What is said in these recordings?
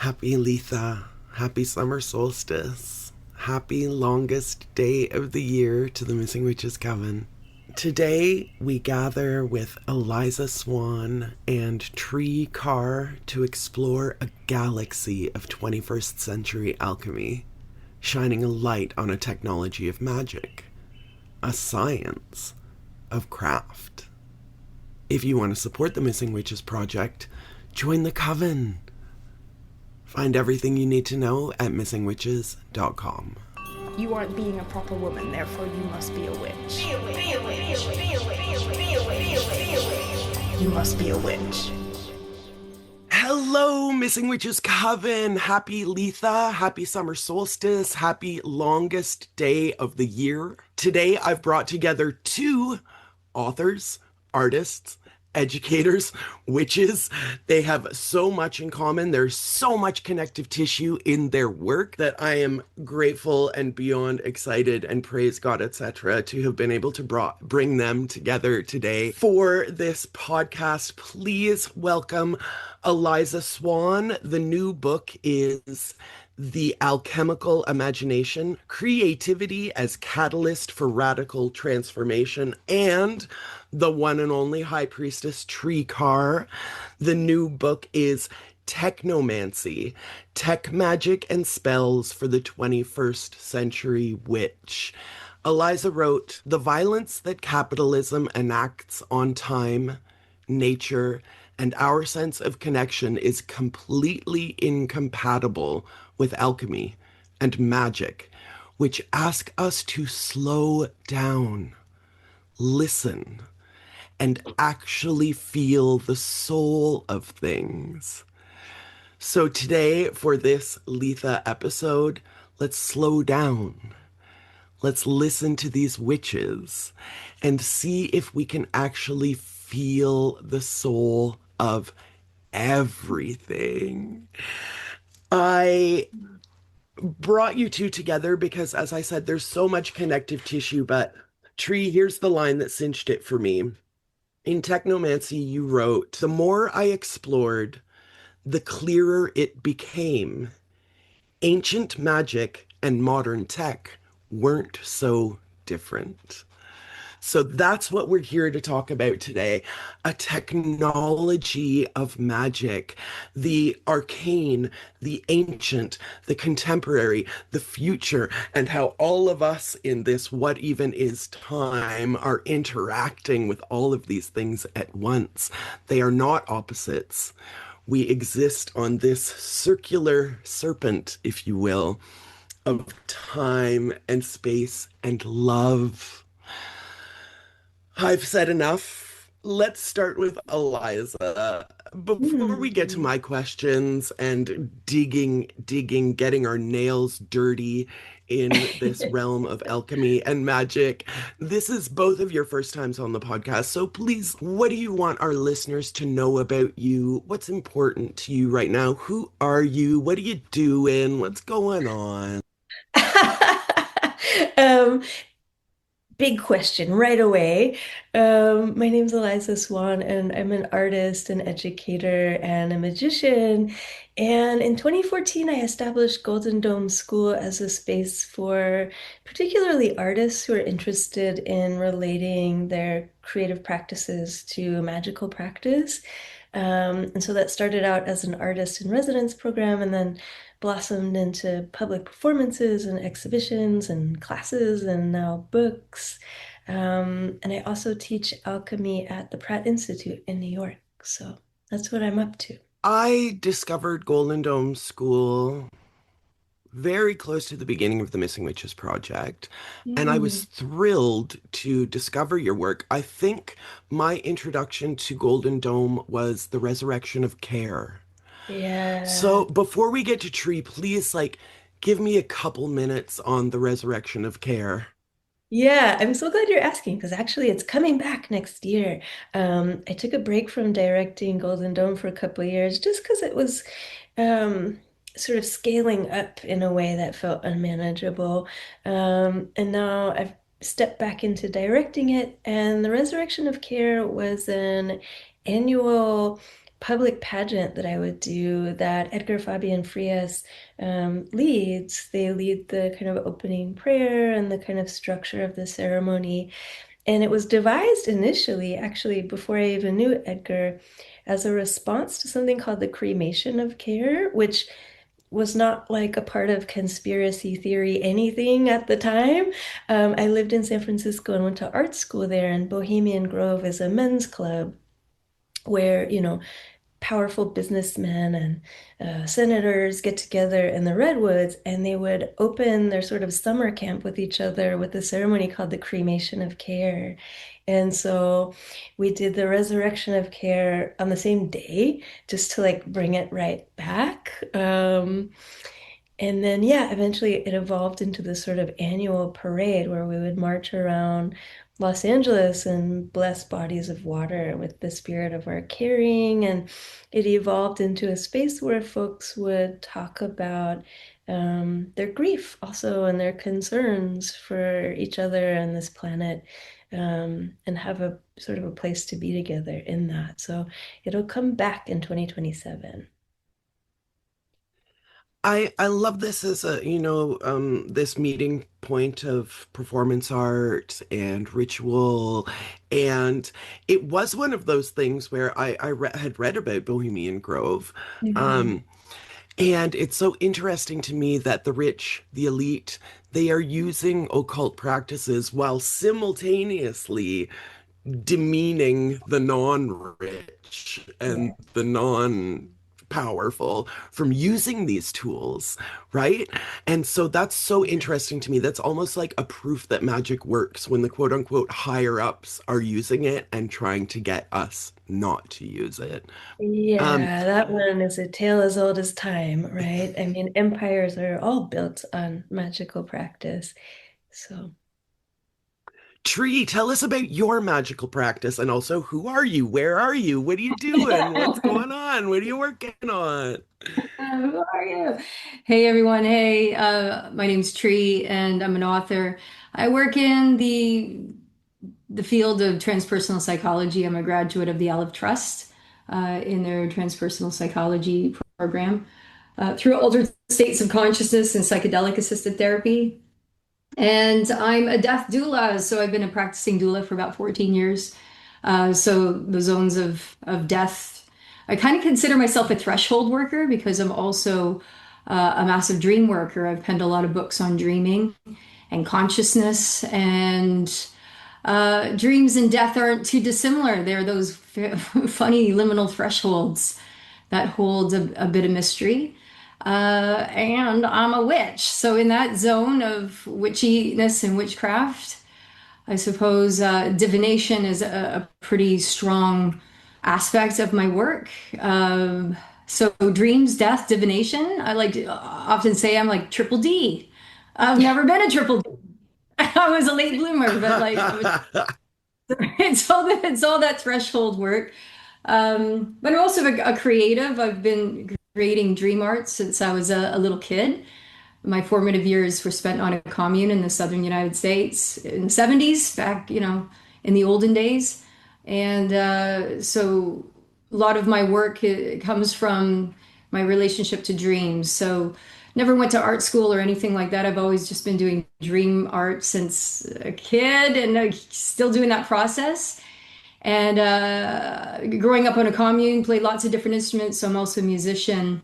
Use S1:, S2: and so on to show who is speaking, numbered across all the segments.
S1: Happy LITHA. Happy summer solstice. Happy longest day of the year to the Missing Witches Coven. Today we gather with Eliza Swann and Carr to explore a galaxy of 21st century alchemy, shining a light on a technology of magic, a science of craft. If you want to support the Missing Witches Project, join the Coven. Find everything you need to know at missingwitches.com.
S2: You aren't being a proper woman, therefore you must be a witch. You must be a witch.
S1: Hello, Missing Witches Coven. Happy LITHA, happy summer solstice, happy longest day of the year. Today I've brought together two authors, artists, educators, witches. They have so much in common. There's so much connective tissue in their work that I am grateful and beyond excited and praise God, etc., to have been able to bring them together today for this podcast. Please welcome Eliza Swann. The new book is The Alchemical Imagination, Creativity as Catalyst for Radical Transformation, and the one and only High Priestess Carr. The new book is Technomancy, Tech Magic and Spells for the 21st Century Witch. Eliza wrote, "The violence that capitalism enacts on time, nature, and our sense of connection is completely incompatible with alchemy and magic, which ask us to slow down, listen, and actually feel the soul of things." So today, for this LITHA episode, let's slow down. Let's listen to these witches and see if we can actually feel the soul of everything. I brought you two together because, as I said, there's so much connective tissue, but here's the line that cinched it for me. In Technomancy, you wrote, "The more I explored, the clearer it became. Ancient magic and modern tech weren't so different." So that's what we're here to talk about today. A technology of magic, the arcane, the ancient, the contemporary, the future, and how all of us in this what even is time are interacting with all of these things at once. They are not opposites. We exist on this circular serpent, if you will, of time and space and love. I've said enough. Let's start with Eliza. Before we get to my questions and getting our nails dirty in this realm of alchemy and magic, this is both of your first times on the podcast. So please, what do you want our listeners to know about you? What's important to you right now? Who are you? What are you doing? What's going on?
S3: um, Big question right away. My name's Eliza Swann, and I'm an artist, an educator, and a magician. And in 2014, I established Golden Dome School as a space for particularly artists who are interested in relating their creative practices to magical practice. And so that started out as an artist in residence program and then blossomed into public performances and exhibitions and classes and now books. And I also teach alchemy at the Pratt Institute in New York. So that's what I'm up to.
S1: I discovered Golden Dome School very close to the beginning of the Missing Witches project, and I was thrilled to discover your work. I think my introduction to Golden Dome was The Resurrection of Care.
S3: Yeah.
S1: So before we get to please give me a couple minutes on The Resurrection of Care.
S3: Yeah, I'm so glad you're asking because actually it's coming back next year. I took a break from directing Golden Dome for a couple of years just because it was sort of scaling up in a way that felt unmanageable. And now I've stepped back into directing it, and The Resurrection of Care was an annual public pageant that I would do that Edgar Fabian Frias leads. They lead the kind of opening prayer and the kind of structure of the ceremony. And it was devised initially, actually, before I even knew Edgar, as a response to something called the cremation of care, which was not like a part of conspiracy theory anything at the time. I lived in San Francisco and went to art school there, and Bohemian Grove is a men's club where, powerful businessmen and senators get together in the redwoods, and they would open their sort of summer camp with each other with a ceremony called the cremation of care. And so we did the resurrection of care on the same day just to like bring it right back. And then, yeah, eventually it evolved into this sort of annual parade where we would march around Los Angeles and bless bodies of water with the spirit of our caring. And it evolved into a space where folks would talk about their grief also and their concerns for each other and this planet, and have a sort of a place to be together in that. So it'll come back in 2027.
S1: I love this as a, this meeting point of performance art and ritual. And it was one of those things where had read about Bohemian Grove.
S3: Mhm.
S1: Um, and it's so interesting to me that the rich, the elite, they are using occult practices while simultaneously demeaning the non-rich
S3: Yeah.
S1: and the non-powerful from using these tools, right? And so that's so interesting to me. That's almost like a proof that magic works when the quote unquote higher ups are using it and trying to get us not to use it. Um,
S3: Yeah, that one is a tale as old as time, right? I mean, empires are all built on magical practice. So,
S1: Tree, tell us about your magical practice and also who are you? Where are you? What are you doing? What's going on? What are you working on?
S4: Who are you? Hey everyone. Hey, my name's Tree and I'm an author. I work in the field of transpersonal psychology. I'm a graduate of the Olive Trust in their transpersonal psychology program through altered states of consciousness and psychedelic assisted therapy. And I'm a death doula, so I've been a practicing doula for about 14 years. So the zones of death, I kind of consider myself a threshold worker because I'm also a massive dream worker. I've penned a lot of books on dreaming and consciousness, and dreams and death aren't too dissimilar. They're those funny liminal thresholds that hold a bit of mystery. And I'm a witch. So, in that zone of witchiness and witchcraft, I suppose divination is a pretty strong aspect of my work. So, dreams, death, divination, I like to often say I'm like triple D. I've never been a triple D. I was a late bloomer, but like I was, it's all that threshold work. But I'm also a creative. I've been creating dream art since I was a little kid. My formative years were spent on a commune in the southern United States in the 70s, back, in the olden days. And so a lot of my work comes from my relationship to dreams. So never went to art school or anything like that. I've always just been doing dream art since a kid and still doing that process. And growing up on a commune, played lots of different instruments. So I'm also a musician.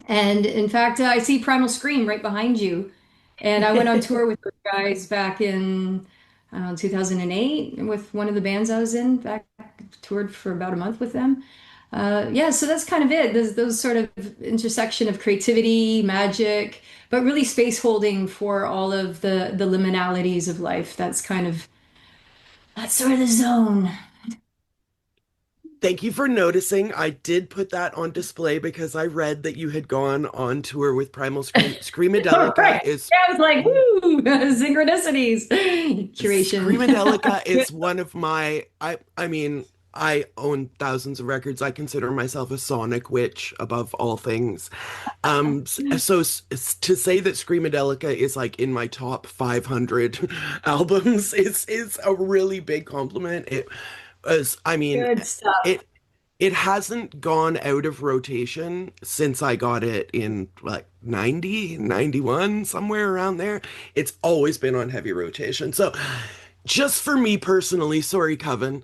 S4: And in fact, I see Primal Scream right behind you. And I went on tour with those guys back in 2008 with one of the bands I was in. Back toured for about a month with them. Yeah, so that's kind of it. Those sort of intersection of creativity, magic, but really space holding for all of the liminalities of life. That's sort of the zone.
S1: Thank you for noticing. I did put that on display because I read that you had gone on tour with Primal Scream.
S4: All
S1: Screamadelica
S4: right.
S1: is
S4: Yeah, I was like, woo, synchronicities, curation.
S1: Screamadelica is one of my I mean, I own thousands of records. I consider myself a sonic witch above all things. To say that Screamadelica is like in my top 500 albums is a really big compliment. It was, I mean,
S4: Good stuff.
S1: it It hasn't gone out of rotation since I got it in like 90, 91, somewhere around there. It's always been on heavy rotation. So, just for me personally, sorry, Coven,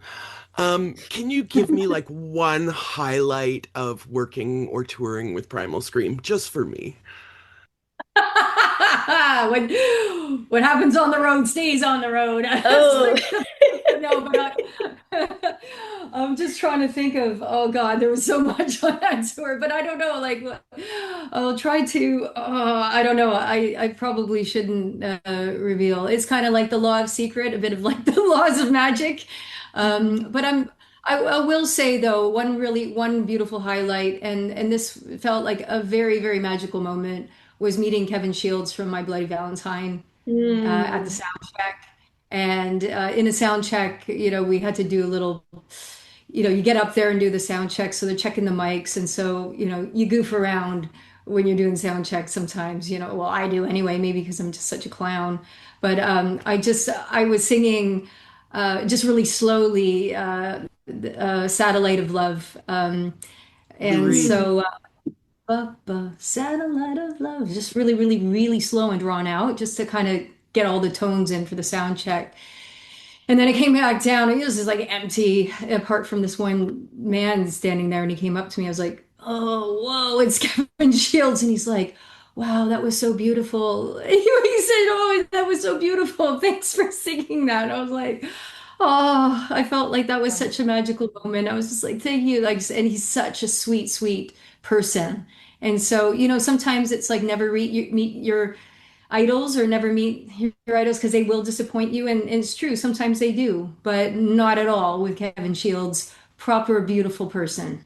S1: can you give me like one highlight of working or touring with Primal Scream just for me?
S4: What what happens on the road stays on the road. That's
S3: Oh,
S4: like no, but I'm just trying to think of, oh God, there was so much on that tour, but I don't know, like I'll try to, I don't know. I probably shouldn't reveal. It's kind of like the law of secret, a bit of like the laws of magic. But I will say though, one beautiful highlight, and this felt like a very, very magical moment was meeting Kevin Shields from My Bloody Valentine at the
S3: mm,
S4: sound check. And in a sound check, we had to do a little, you get up there and do the sound check. So they're checking the mics. And so, you goof around when you're doing sound checks sometimes, well, I do anyway, maybe because I'm just such a clown. But I was singing just really slowly, Satellite of Love. And
S1: Luri.
S4: so satellite of love, just really, really, really slow and drawn out, just to kind of get all the tones in for the sound check. And then it came back down. It was just like empty, apart from this one man standing there. And he came up to me. I was like, "Oh, whoa, it's Kevin Shields." And he's like, "Wow, that was so beautiful." He said, "Oh, that was so beautiful. Thanks for singing that." And I was like, "Oh, I felt like that was such a magical moment." I was just like, "Thank you." Like, and he's such a sweet, sweet person. And so, sometimes it's like never meet your idols or never meet your idols because they will disappoint you. And it's true, sometimes they do, but not at all with Kevin Shields. Proper, beautiful person.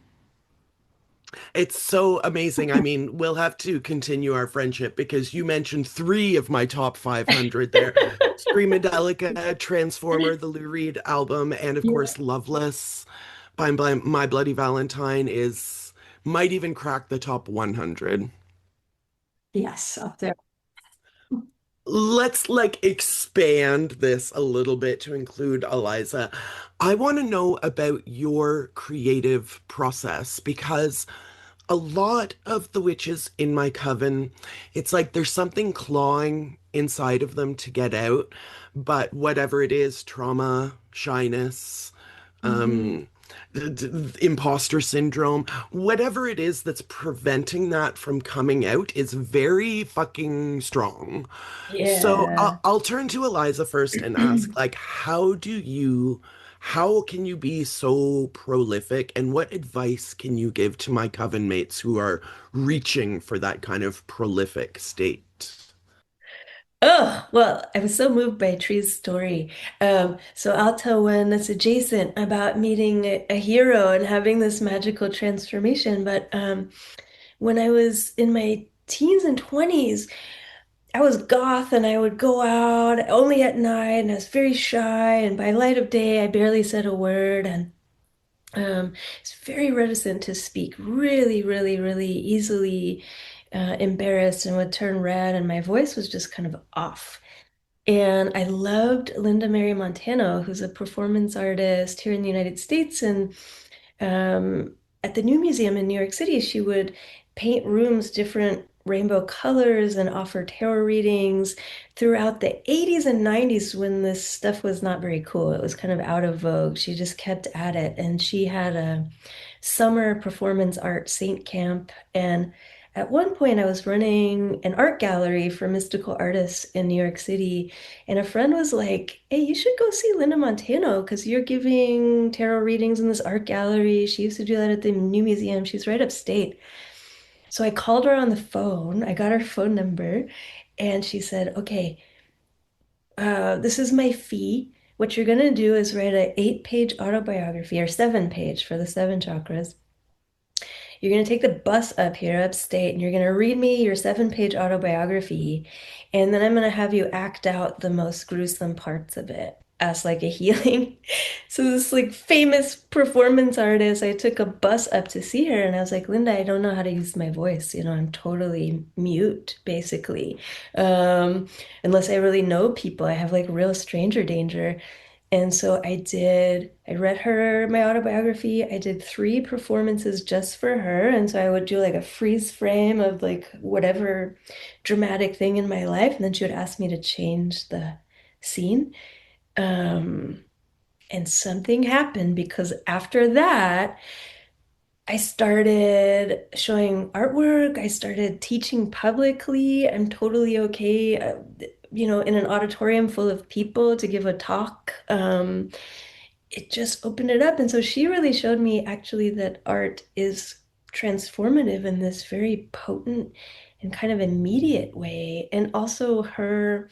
S1: It's so amazing. I mean, we'll have to continue our friendship because you mentioned three of my top 500 there. Screamadelica, Transformer, the Lou Reed album, and of
S3: yeah.
S1: course, Loveless by My Bloody Valentine is might even crack the top 100.
S4: Yes, up there.
S1: Let's like expand this a little bit to include Eliza. I want to know about your creative process because a lot of the witches in my coven, it's like there's something clawing inside of them to get out, but whatever it is, trauma, shyness,
S4: Mhm.
S1: um, imposter syndrome, whatever it is that's preventing that from coming out is very fucking strong. So
S3: Yeah.
S1: I'll turn to Eliza first and ask, like, how can you be so prolific, and what advice can you give to my coven mates who are reaching for that kind of prolific state?
S3: Oh, well, I was so moved by Tree's story. So I'll tell one that's adjacent about meeting a hero and having this magical transformation. But when I was in my teens and 20s, I was goth and I would go out only at night and I was very shy. And by light of day, I barely said a word. And it's very reticent to speak, really, really, really easily embarrassed and would turn red, and my voice was just kind of off. And I loved Linda Mary Montano, who's a performance artist here in the United States. And at the New Museum in New York City, she would paint rooms different rainbow colors and offer tarot readings throughout the 80s and 90s when this stuff was not very cool. It was kind of out of vogue. She just kept at it. And she had a summer performance art Saint Camp. And at one point, I was running an art gallery for mystical artists in New York City. And a friend was like, "Hey, you should go see Linda Montano because you're giving tarot readings in this art gallery. She used to do that at the New Museum. She's right upstate." So I called her on the phone. I got her phone number. And she said, "Okay, this is my fee. What you're going to do is write an 8-page autobiography or 7-page for the seven chakras. You're going to take the bus up here upstate and you're going to read me your 7-page autobiography. And then I'm going to have you act out the most gruesome parts of it as like a healing." So this like famous performance artist, I took a bus up to see her and I was like, "Linda, I don't know how to use my voice. I'm totally mute, basically. Unless I really know people, I have like real stranger danger." And so I read her my autobiography. I did 3 performances just for her. And so I would do like a freeze frame of like whatever dramatic thing in my life. And then she would ask me to change the scene. Um, and something happened because after that, I started showing artwork. I started teaching publicly. I'm totally okay, in an auditorium full of people to give a talk. It just opened it up. And so she really showed me actually that art is transformative in this very potent and kind of immediate way. And also her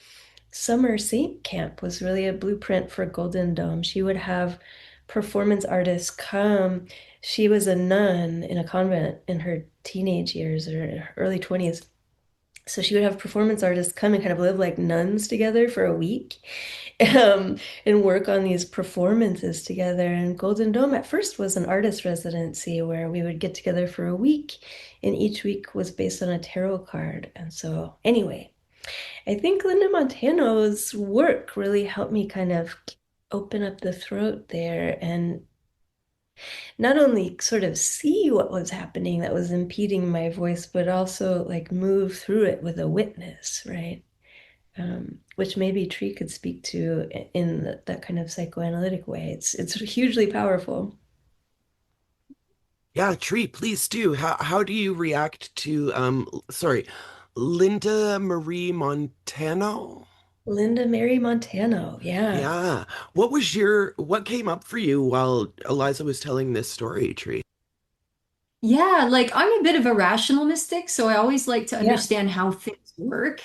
S3: summer Saint camp was really a blueprint for Golden Dome. She would have performance artists come. She was a nun in a convent in her teenage years or early 20s. So she would have performance artists come and kind of live like nuns together for a week, um, and work on these performances together. And Golden Dome at first was an artist residency where we would get together for a week, and each week was based on a tarot card. And so, anyway, I think Linda Montano's work really helped me kind of open up the throat there and not only sort of see what was happening that was impeding my voice, but also like move through it with a witness, right? Which maybe Tree could speak to in that kind of psychoanalytic way. It's hugely powerful.
S1: Yeah, Tree, please do. How do you react to sorry, Linda Marie Montano?
S3: Linda Mary Montano, yeah.
S1: Yeah. What came up for you while Eliza was telling this story, Tree?
S4: Yeah, like I'm a bit of a rational mystic, so I always like to
S3: Yeah,
S4: understand how things work,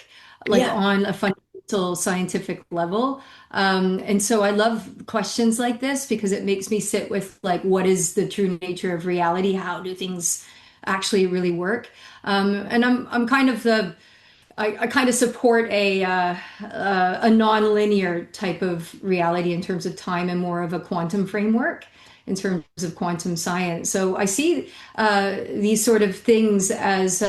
S4: like
S3: yeah.
S4: on a fundamental scientific level. And so I love questions like this because it makes me sit with like, what is the true nature of reality? How do things actually really work? And I'm kind of I kind of support a non-linear type of reality in terms of time and more of a quantum framework in terms of quantum science. So I see these sort of things as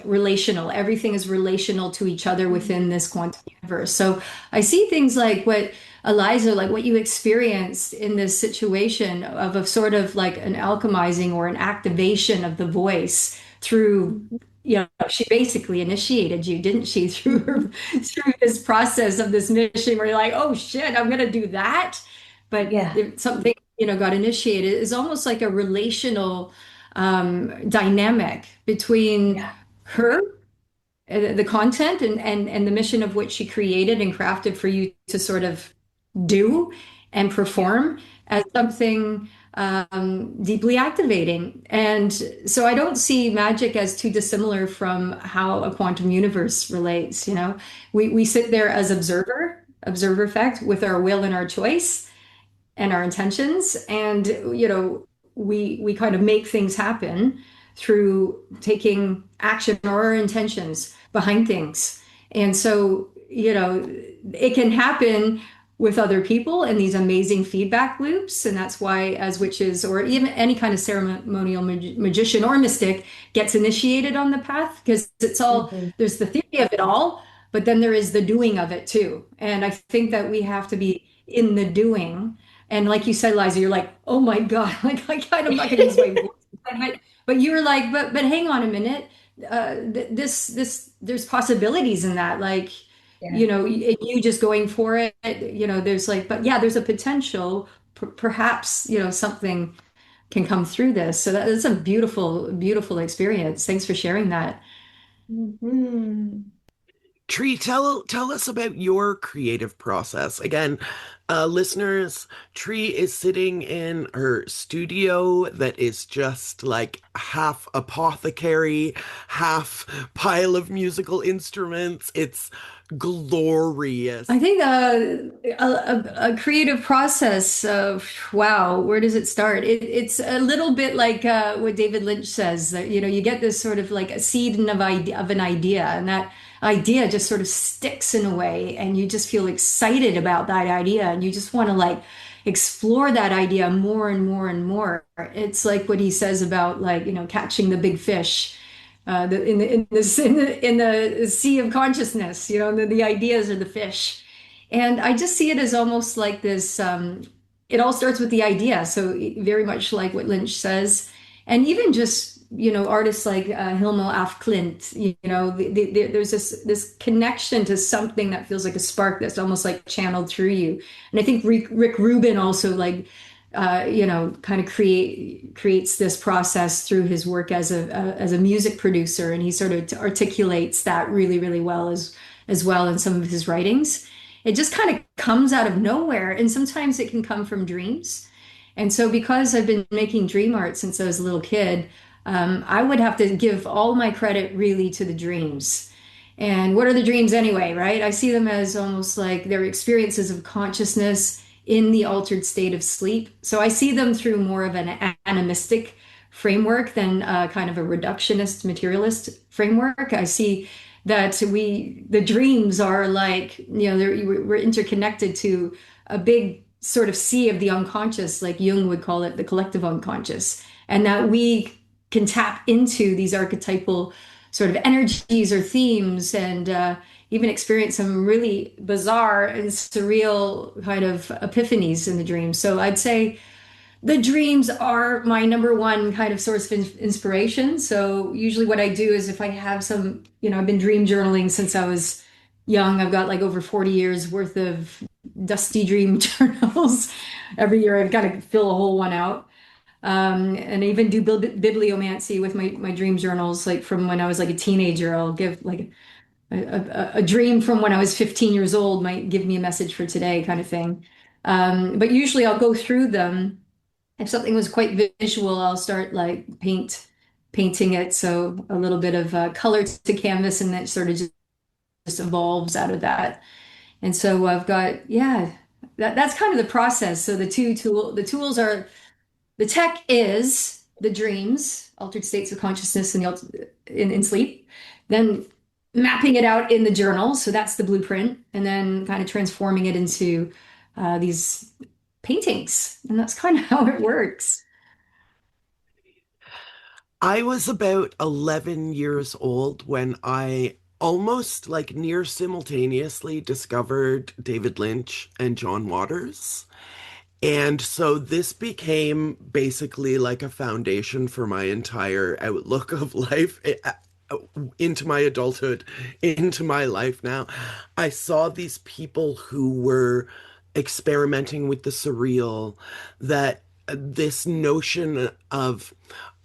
S4: relational. Everything is relational to each other within this quantum universe. So I see things like what Eliza, like what you experienced in this situation of a sort of like an alchemizing or an activation of the voice through,
S3: Mhm.
S4: she basically initiated you, didn't she, through
S3: Mhm.
S4: through this process of this mission where you're like, oh shit, I'm gonna do that. But
S3: Yeah,
S4: if something, got initiated is almost like a relational dynamic between
S3: yeah,
S4: her, the content and the mission of what she created and crafted for you to sort of do and
S3: yeah.
S4: perform as something deeply activating. And so I don't see magic as too dissimilar from how a quantum universe relates. We sit there as observer effect with our will and our choice and our intentions, and we kind of make things happen through taking action or our intentions behind things. And so it can happen with other people in these amazing feedback loops, and that's why as witches or even any kind of ceremonial magician or mystic gets initiated on the path, because it's all,
S3: Mhm.
S4: there's the theory of it all, but then there is the doing of it too. And I think that we have to be in the doing. And like you said, Liza, you're like, oh my God, like I kind of, I'm not gonna use my voice, but you were like, but hang on a minute, there's possibilities in that, like,
S3: Yeah.
S4: you just going for it, there's like, but yeah, there's a potential, perhaps, something can come through this. So that's a beautiful, beautiful experience. Thanks for sharing that.
S3: Mhm.
S1: Tree, tell us about your creative process. Again, listeners, Tree is sitting in her studio that is just like half apothecary, half pile of musical instruments. It's glorious.
S4: I think a creative process of, wow, where does it start? It's a little bit like what David Lynch says, that you get this sort of like a seed of an idea, and that idea just sort of sticks in a way, and you just feel excited about that idea, and you just want to like explore that idea more and more and more. It's like what he says about like catching the big fish in the sea of consciousness. The ideas are the fish, And I just see it as almost like this, it all starts with the idea. So very much like what Lynch says. And even just, artists like Hilma af Klint, there's this connection to something that feels like a spark that's almost like channeled through you. And I think Rick Rubin also like, kind of creates this process through his work as a music producer, and he sort of articulates that really, really well as well in some of his writings. It just kind of comes out of nowhere, and sometimes it can come from dreams. And so, because I've been making dream art since I was a little kid, I would have to give all my credit really to the dreams. And what are the dreams anyway, right? I see them as almost like they're experiences of consciousness in the altered state of sleep. So I see them through more of an animistic framework than kind of a reductionist materialist framework. I see that the dreams are like, we're interconnected to a big sort of sea of the unconscious, like Jung would call it the collective unconscious, and that we can tap into these archetypal sort of energies or themes, and even experience some really bizarre and surreal kind of epiphanies in the dreams. So I'd say the dreams are my number one kind of source of inspiration. So usually what I do is if I have some, I've been dream journaling since I was young. I've got like over 40 years worth of dusty dream journals. Every year I've got to fill a whole one out. And I even do bibliomancy with my dream journals. Like from when I was like a teenager, I'll give like a dream from when I was 15 years old might give me a message for today kind of thing. But usually I'll go through them. If something was quite visual, I'll start like painting it. So a little bit of color to canvas, and that sort of just evolves out of that. And so I've got, yeah, that's kind of the process. So the tools are, the tech is the dreams, altered states of consciousness in sleep, then mapping it out in the journal. So that's the blueprint, and then kind of transforming it into these paintings. And that's kind of how it works.
S1: I was about 11 years old when I almost like near simultaneously discovered David Lynch and John Waters. And so this became basically like a foundation for my entire outlook of life into my adulthood, into my life now. I saw these people who were experimenting with the surreal, that this notion of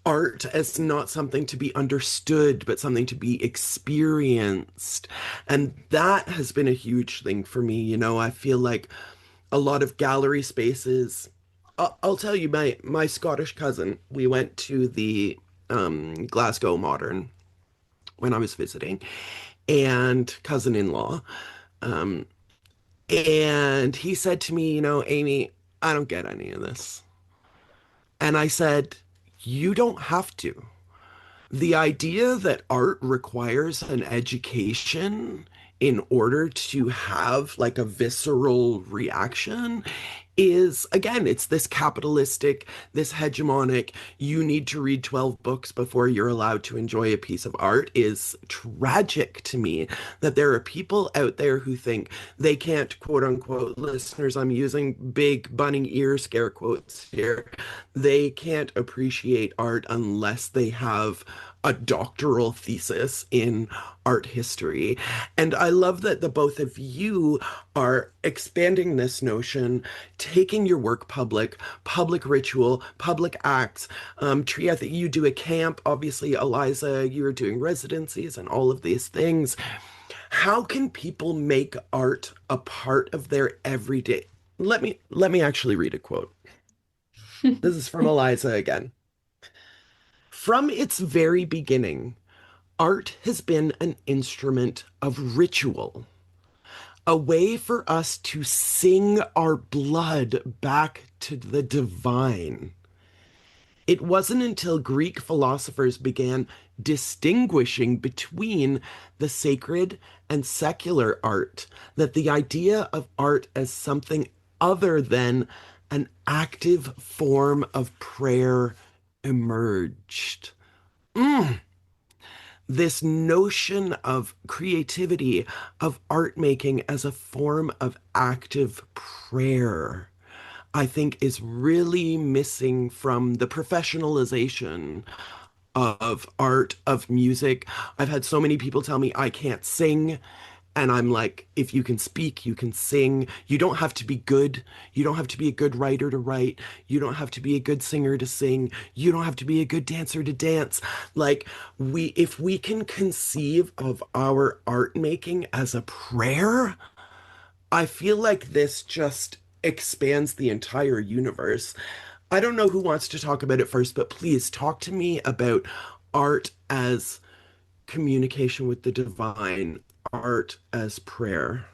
S1: art as not something to be understood, but something to be experienced. And that has been a huge thing for me. I feel like a lot of gallery spaces. I'll tell you, my Scottish cousin, we went to the Glasgow Modern when I was visiting, and cousin-in-law. Um, and he said to me, Amy, I don't get any of this. And I said, you don't have to. The idea that art requires an education in order to have like a visceral reaction is, again, it's this capitalistic, this hegemonic, you need to read 12 books before you're allowed to enjoy a piece of art, is tragic to me. That there are people out there who think they can't, quote unquote, listeners, I'm using big bunning ear scare quotes here, they can't appreciate art unless they have a doctoral thesis in art history. And I love that the both of you are expanding this notion, taking your work public ritual, public acts. Tree, I think you do a camp. Obviously, Eliza, you're doing residencies and all of these things. How can people make art a part of their everyday? Let me actually read a quote. This is from Eliza again. From its very beginning, art has been an instrument of ritual, a way for us to sing our blood back to the divine. It wasn't until Greek philosophers began distinguishing between the sacred and secular art that the idea of art as something other than an active form of prayer emerged. this notion of creativity, of art making as a form of active prayer, I think is really missing from the professionalization of art, of music. I've had so many people tell me I can't sing. And I'm like, if you can speak, you can sing. You don't have to be good. You don't have to be a good writer to write. You don't have to be a good singer to sing. You don't have to be a good dancer to dance. Like, if we can conceive of our art making as a prayer, I feel like this just expands the entire universe. I don't know who wants to talk about it first, but please talk to me about art as communication with the divine, art as prayer.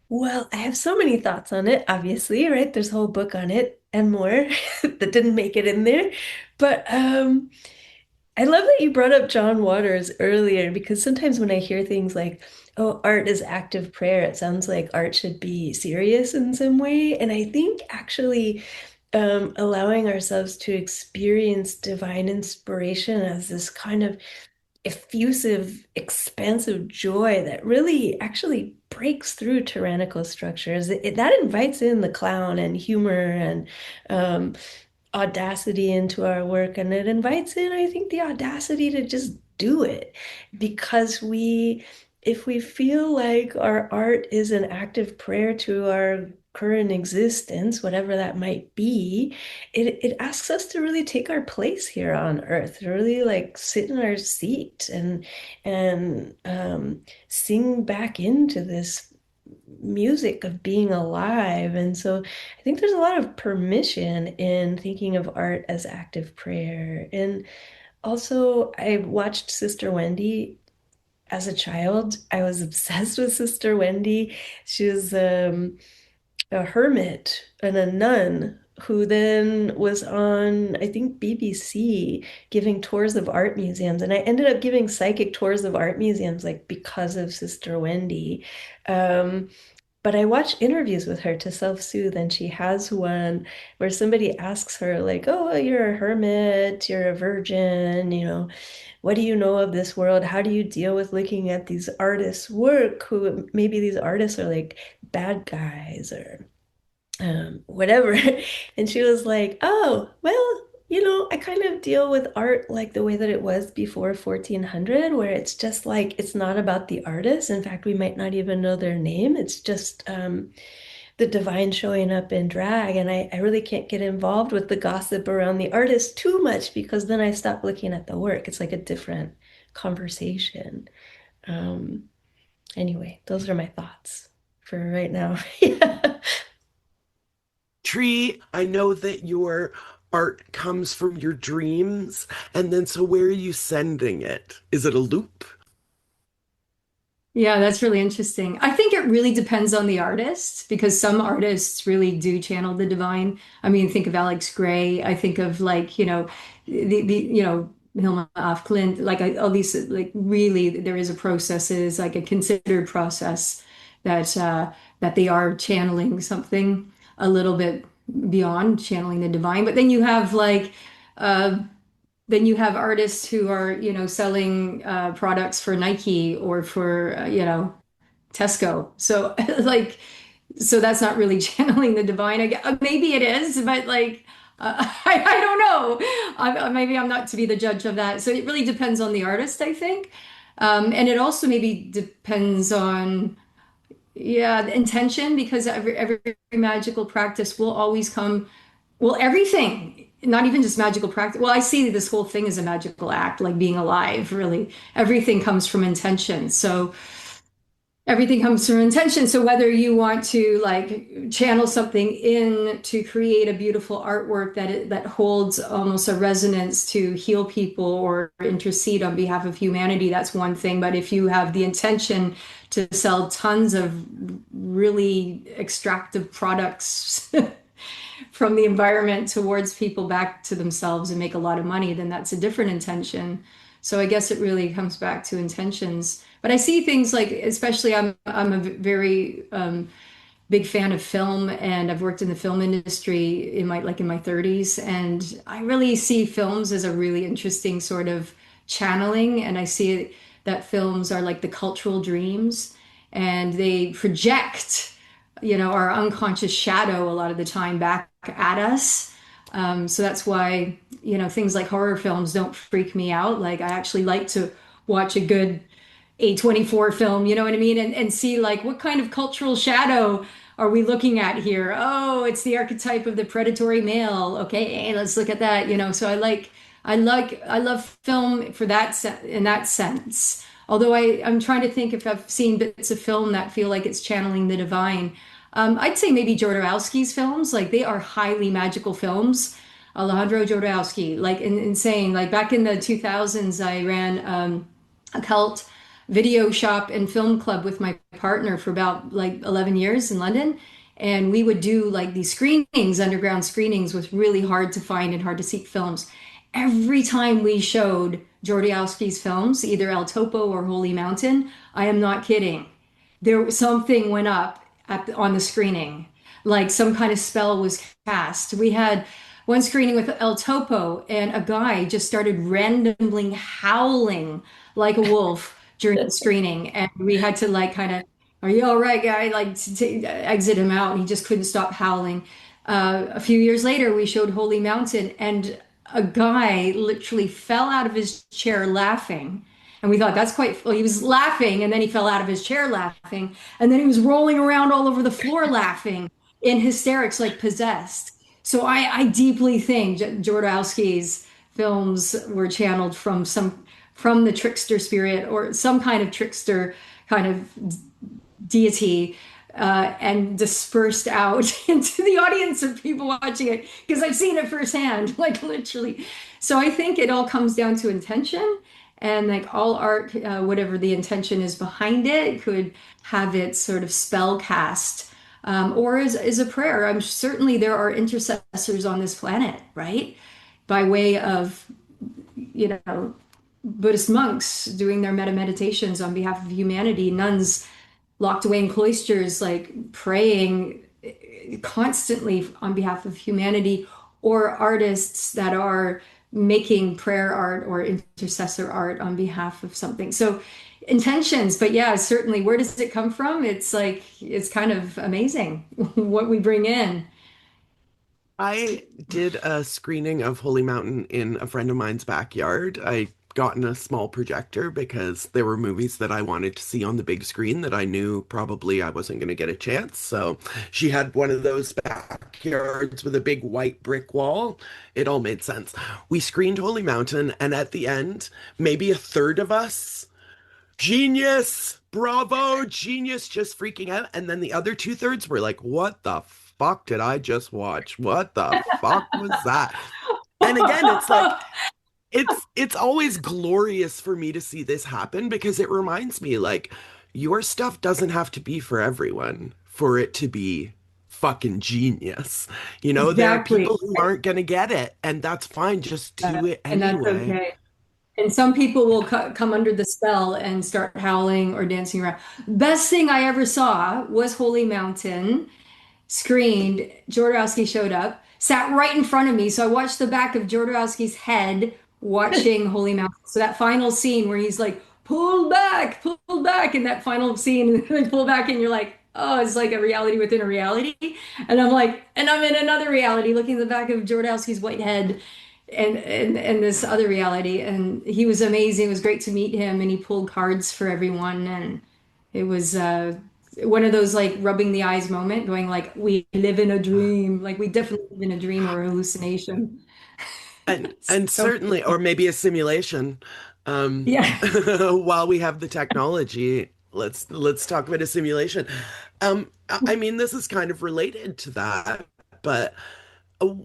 S3: Well, I have so many thoughts on it, obviously, right? There's a whole book on it and more that didn't make it in there. But I love that you brought up John Waters earlier because sometimes when I hear things like, oh, art is active prayer, it sounds like art should be serious in some way. And I think actually allowing ourselves to experience divine inspiration as this kind of effusive, expansive joy that really actually breaks through tyrannical structures. That invites in the clown and humor and um, audacity into our work. And it invites in, I think, the audacity to just do it because if we feel like our art is an active prayer to our current existence, whatever that might be, it asks us to really take our place here on earth, to really like sit in our seat and sing back into this music of being alive. And so I think there's a lot of permission in thinking of art as active prayer. And also, I watched Sister Wendy as a child. I was obsessed with Sister Wendy. She was a hermit and a nun who then was on, I think, BBC giving tours of art museums. And I ended up giving psychic tours of art museums like because of Sister Wendy. Um, but I watch interviews with her to self-soothe, and she has one where somebody asks her, like, oh, well, you're a hermit, you're a virgin, what do you know of this world? How do you deal with looking at these artists' work who maybe these artists are like bad guys or whatever. And she was like, oh, well, I kind of deal with art like the way that it was before 1400, where it's just like, it's not about the artist. In fact, we might not even know their name. It's just the divine showing up in drag. And I really can't get involved with the gossip around the artist too much because then I stop looking at the work. It's like a different conversation. Um, anyway, those are my thoughts for right now. Yeah.
S1: Tree, I know that your art comes from your dreams, and then so where are you sending it? Is it a loop?
S4: Yeah, that's really interesting. I think it really depends on the artist because some artists really do channel the divine. I mean, think of Alex Gray. I think of like, Hilma af Klint, like all these like really there is a process, is like a considered process that they are channeling something a little bit beyond channeling the divine. But uh then you have artists who are, selling products for Nike or for, Tesco. So like, so that's not really channeling the divine. Maybe it is, but like, I don't know. Maybe I'm not to be the judge of that. So it really depends on the artist, I think. And it also maybe depends on, yeah, the intention, because every magical practice will always come, well, everything, not even just magical practice. Well, I see this whole thing as a magical act, like being alive, really. Everything comes from intention. So everything comes from intention. So whether you want to like channel something in to create a beautiful artwork that holds almost a resonance to heal people or intercede on behalf of humanity, that's one thing. But if you have the intention to sell tons of really extractive products from the environment towards people back to themselves and make a lot of money, then that's a different intention. So I guess it really comes back to intentions. But I see things like, especially I'm a very big fan of film, and I've worked in the film industry in my 30s, and I really see films as a really interesting sort of channeling, and I see that films are like the cultural dreams, and they project, our unconscious shadow a lot of the time back at us. So that's why, things like horror films don't freak me out. Like, I actually like to watch a good A24 film, you know what I mean? And see like what kind of cultural shadow are we looking at here? Oh, it's the archetype of the predatory male. Okay, let's look at that, So I love film for in that sense. Although I'm trying to think if I've seen bits of film that feel like it's channeling the divine. I'd say maybe Jodorowsky's films, like they are highly magical films. Alejandro Jodorowsky, like insane. Like back in the 2000s, I ran occult video shop and film club with my partner for about like 11 years in London. And we would do like these screenings, underground screenings with really hard to find and hard to seek films. Every time we showed Jodorowsky's films, either El Topo or Holy Mountain, I am not kidding, there something went up on the screening, like some kind of spell was cast. We had one screening with El Topo, and a guy just started randomly howling like a wolf during the screening, and we had to like kind of, "Are you all right, guy?" Like to exit him out, and he just couldn't stop howling. A few years later, we showed Holy Mountain, and a guy literally fell out of his chair laughing. And we thought that's quite, well, he was laughing and then he fell out of his chair laughing. And then he was rolling around all over the floor laughing in hysterics, like possessed. So I deeply think Jodorowsky's films were channeled from the trickster spirit or some kind of trickster kind of deity, and dispersed out into the audience of people watching it because I've seen it firsthand, like literally. So I think it all comes down to intention, and like all art, whatever the intention is behind it, could have its sort of spell cast, or is a prayer. I'm certainly there are intercessors on this planet, right? By way of, Buddhist monks doing their meta meditations on behalf of humanity, nuns locked away in cloisters, like praying constantly on behalf of humanity, or artists that are making prayer art or intercessor art on behalf of something. So intentions, but yeah, certainly where does it come from? It's like, it's kind of amazing what we bring in.
S1: I did a screening of Holy Mountain in a friend of mine's backyard. I got in a small projector because there were movies that I wanted to see on the big screen that I knew probably I wasn't going to get a chance. So she had one of those backyards with a big white brick wall. It all made sense. We screened Holy Mountain, and at the end, maybe a third of us, genius, bravo, genius, just freaking out. And then the other two-thirds were like, what the fuck did I just watch? What the fuck was that? And again, it's like it's always glorious for me to see this happen because it reminds me like your stuff doesn't have to be for everyone for it to be fucking genius. There are
S4: Exactly.
S1: people who aren't going to get it, and that's fine. Just do it
S4: And that's
S1: anyway.
S4: okay. And some people will come under the spell and start howling or dancing around. Best thing I ever saw was Holy Mountain screened. Jodorowsky showed up, sat right in front of me. So I watched the back of Jodorowsky's head watching Holy Mountain. So that final scene where he's like, pull back, and that final scene, and they pull back, and you're like, oh, it's like a reality within a reality. And I'm like, and I'm in another reality looking at the back of Jodorowsky's white head and this other reality. And he was amazing. It was great to meet him, and he pulled cards for everyone. And it was one of those like rubbing the eyes moment, going like, we live in a dream. Like we definitely live in a dream or a hallucination.
S1: And
S4: So
S1: certainly, or maybe a simulation.
S4: yeah.
S1: While we have the technology, let's talk about a simulation. I mean, this is kind of related to that, but uh,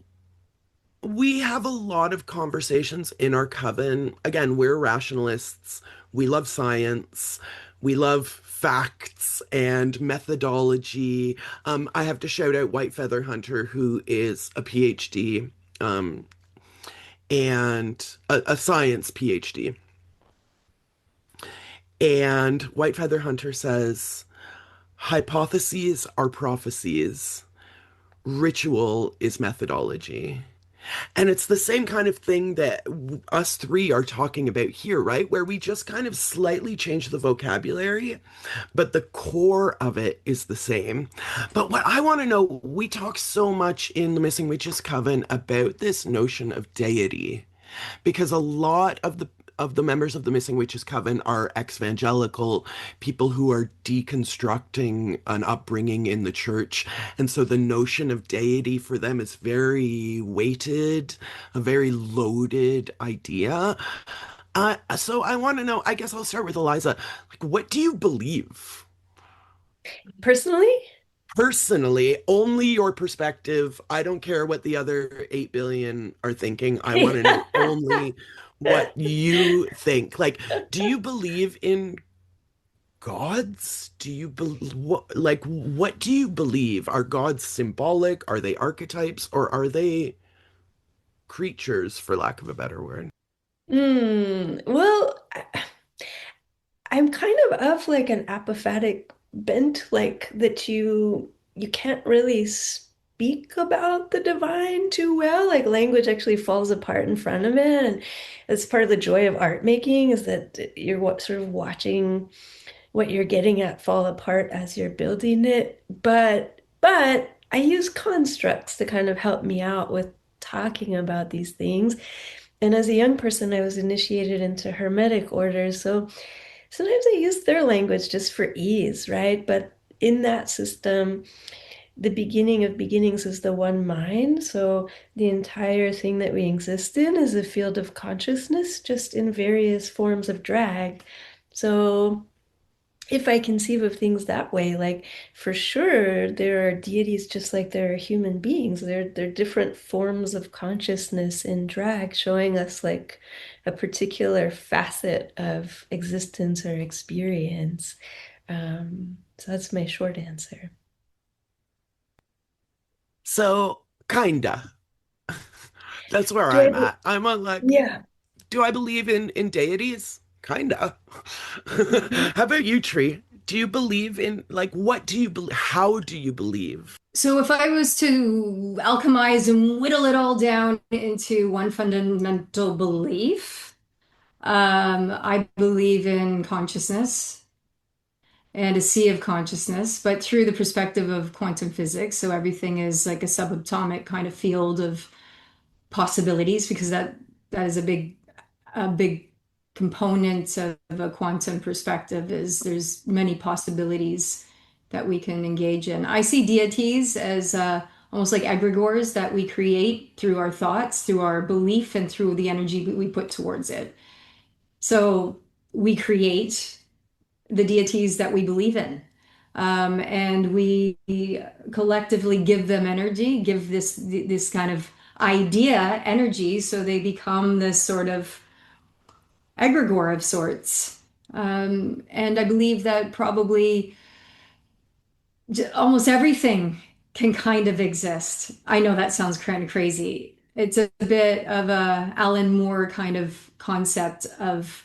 S1: we have a lot of conversations in our coven. Again, we're rationalists. We love science. We love facts and methodology. I have to shout out White Feather Hunter, who is a PhD, and a science PhD. And White Feather Hunter says, hypotheses are prophecies, ritual is methodology. And it's the same kind of thing that us three are talking about here, right? Where we just kind of slightly change the vocabulary, but the core of it is the same. But what I want to know, we talk so much in the Missing Witches Coven about this notion of deity, because a lot of the members of the Missing Witches Coven are ex-evangelical people who are deconstructing an upbringing in the church. And so the notion of deity for them is very weighted, a very loaded idea. So I want to know, I guess I'll start with Eliza. Like, what do you believe?
S3: Personally,
S1: Personally, only your perspective. I don't care what the other 8 billion are thinking. I want to know only what you think. Like, do you believe in gods? Do you believe what do you believe? Are gods symbolic? Are they archetypes or are they creatures, for lack of a better word?
S3: well, I'm kind of like an apophatic bent, like that you can't really speak about the divine too well. Like language actually falls apart in front of it, and it's part of the joy of art making is that you're sort of watching what you're getting at fall apart as you're building it. But I use constructs to kind of help me out with talking about these things. And as a young person, I was initiated into Hermetic orders, so sometimes I use their language just for ease, right? But in that system, the beginning of beginnings is the one mind. So the entire thing that we exist in is a field of consciousness, just in various forms of drag. So if I conceive of things that way, like for sure there are deities just like there are human beings. They're different forms of consciousness in drag, showing us like a particular facet of existence or experience. So that's my short answer.
S1: So, kinda. That's where
S3: Do I?
S1: I'm at. I'm on like,
S3: Yeah.
S1: do I believe in deities? Kinda. How about you, Tree? Do you believe in like what do you believe? How do you believe?
S4: So if I was to alchemize and whittle it all down into one fundamental belief, I believe in consciousness and a sea of consciousness, but through the perspective of quantum physics. So everything is like a subatomic kind of field of possibilities, because that is a big component of a quantum perspective is there's many possibilities that we can engage in. I see deities as almost like egregores that we create through our thoughts, through our belief, and through the energy we put towards it. So we create the deities that we believe in. And we collectively give them energy, give this kind of idea energy, so they become this sort of egregore of sorts. And I believe that probably almost everything can kind of exist. I know that sounds kind of crazy. It's a bit of a Alan Moore kind of concept of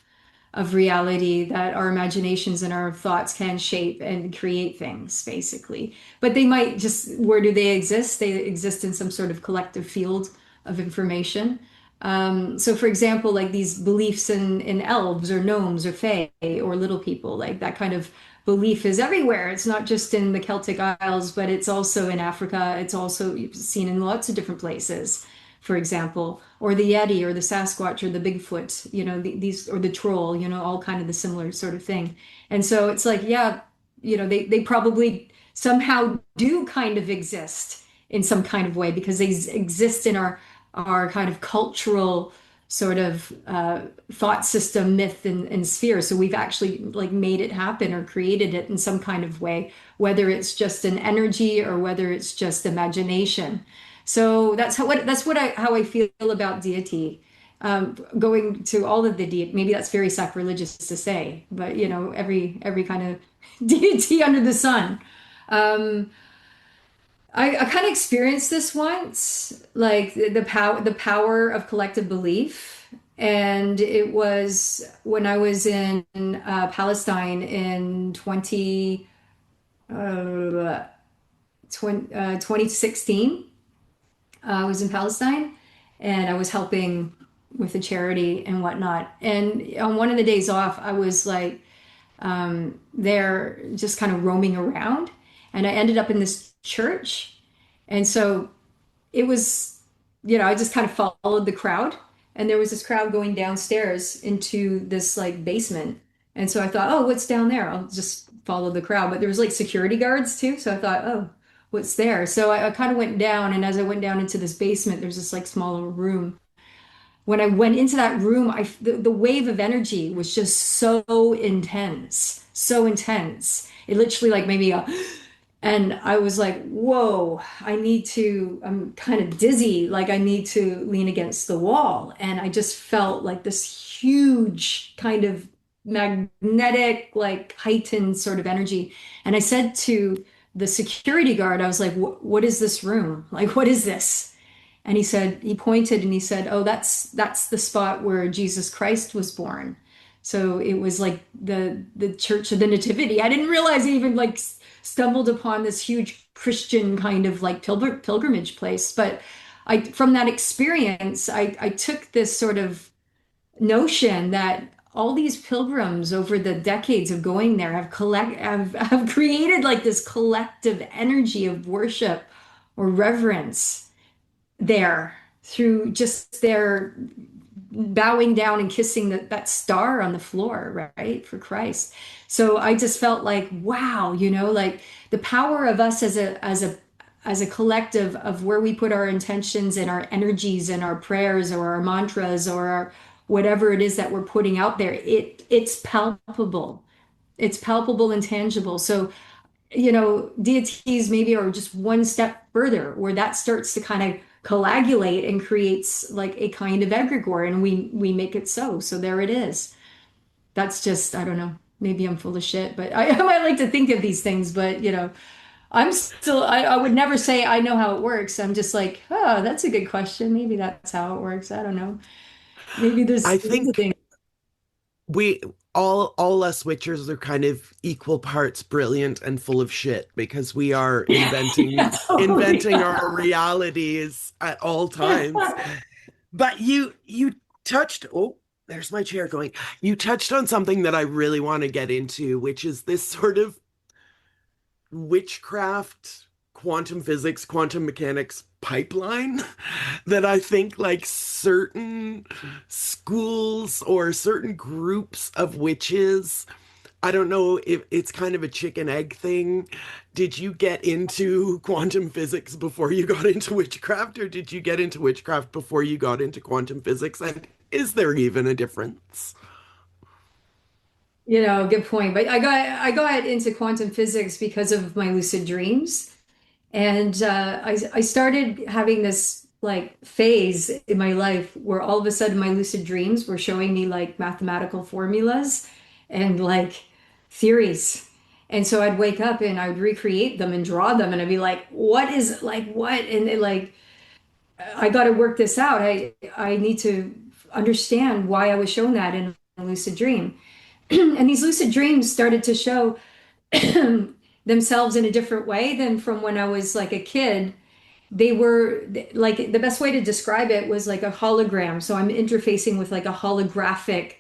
S4: reality, that our imaginations and our thoughts can shape and create things, basically. But they might just, where do they exist? They exist in some sort of collective field of information. So, for example, like these beliefs in elves or gnomes or fae or little people, like that kind of belief is everywhere. It's not just in the Celtic Isles, but it's also in Africa. It's also seen in lots of different places, for example, or the Yeti or the Sasquatch or the Bigfoot, these, or the troll, all kind of the similar sort of thing. And so it's like, yeah, they probably somehow do kind of exist in some kind of way, because they exist in our kind of cultural sort of thought system, myth, and sphere. So we've actually like made it happen or created it in some kind of way, whether it's just an energy or whether it's just imagination. So how I feel about deity. Going to all of the deity, maybe that's very sacrilegious to say, but every kind of deity under the sun. Um, I kind of experienced this once, like the power of collective belief, and it was when I was in Palestine in 2014. uh, 2016. I was in Palestine and I was helping with a charity and whatnot. And on one of the days off, I was like there just kind of roaming around. And I ended up in this church. And so it was, I just kind of followed the crowd. And there was this crowd going downstairs into this like basement. And so I thought, oh, what's down there? I'll just follow the crowd. But there was like security guards too. So I thought, oh, what's there? So I kind of went down. And as I went down into this basement, there's this like smaller room. When I went into that room, the wave of energy was just so intense, so intense. It literally like made me go, and I was like, whoa, I'm kind of dizzy, like I need to lean against the wall. And I just felt like this huge kind of magnetic, like heightened sort of energy. And I said to the security guard, I was like, what is this room? Like, what is this? And he pointed and he said, oh, that's the spot where Jesus Christ was born. So it was like the Church of the Nativity. I didn't realize I even like stumbled upon this huge Christian kind of like pilgrimage place. But from that experience, I took this sort of notion that all these pilgrims over the decades of going there have created like this collective energy of worship or reverence there through just their bowing down and kissing that star on the floor, right, for Christ. So I just felt like, wow, like the power of us as a collective of where we put our intentions and our energies and our prayers or our mantras or whatever it is that we're putting out there. It's palpable. It's palpable and tangible. So deities maybe are just one step further where that starts to kind of coagulate and creates like a kind of egregore, and we make it so. So there it is. That's just, I don't know. Maybe I'm full of shit, but I might like to think of these things, but I would never say I know how it works. I'm just like, oh, that's a good question. Maybe that's how it works. I don't know. Maybe
S1: I
S4: there's a
S1: think
S4: thing.
S1: we all us witchers are kind of equal parts brilliant and full of shit because we are
S4: Yeah,
S1: inventing
S4: totally.
S1: inventing our realities at all times. But you touched there's my chair going. You touched on something that I really want to get into, which is this sort of witchcraft, quantum physics, quantum mechanics pipeline that I think like certain schools or certain groups of witches, I don't know if it's kind of a chicken egg thing. Did you get into quantum physics before you got into witchcraft, or did you get into witchcraft before you got into quantum physics? And is there even a difference?
S4: Good point. But I got into quantum physics because of my lucid dreams. And I started having this like phase in my life where all of a sudden my lucid dreams were showing me like mathematical formulas and like theories. And so I'd wake up and I would recreate them and draw them and I'd be like, what is like what? And like I got to work this out. I need to understand why I was shown that in a lucid dream. And these lucid dreams started to show themselves in a different way than from when I was like a kid. They were like the best way to describe it was like a hologram. So I'm interfacing with like a holographic